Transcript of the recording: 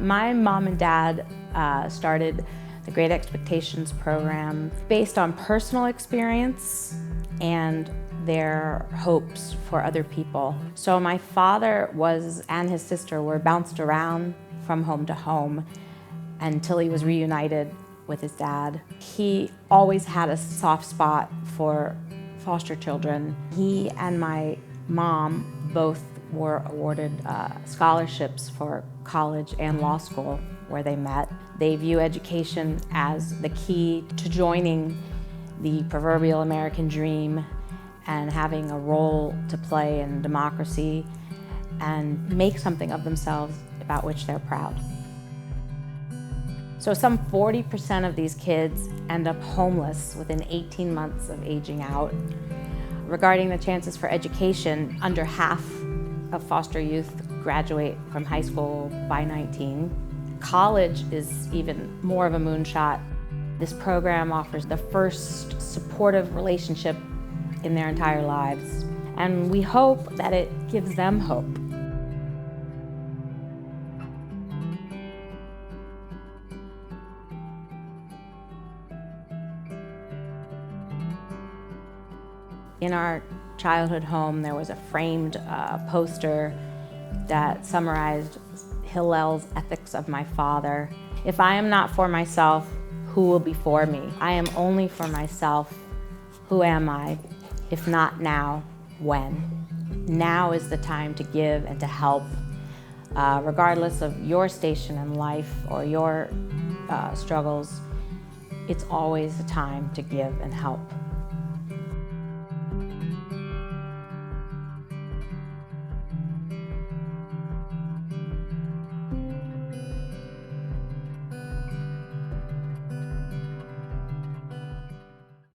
My mom and dad started the Great Expectations program based on personal experience and their hopes for other people. So my father and his sister were bounced around from home to home until he was reunited with his dad. He always had a soft spot for foster children. He and my mom both were awarded scholarships for college and law school where they met. They view education as the key to joining the proverbial American dream and having a role to play in democracy and make something of themselves about which they're proud. So some 40% of these kids end up homeless within 18 months of aging out. Regarding the chances for education, under half of foster youth graduate from high school by 19. College is even more of a moonshot. This program offers the first supportive relationship in their entire lives, and we hope that it gives them hope. In our childhood home, there was a framed poster that summarized Hillel's ethics of my father. If I am not for myself, who will be for me? I am only for myself. Who am I? If not now, when? Now is the time to give and to help, regardless of your station in life or your struggles. It's always the time to give and help.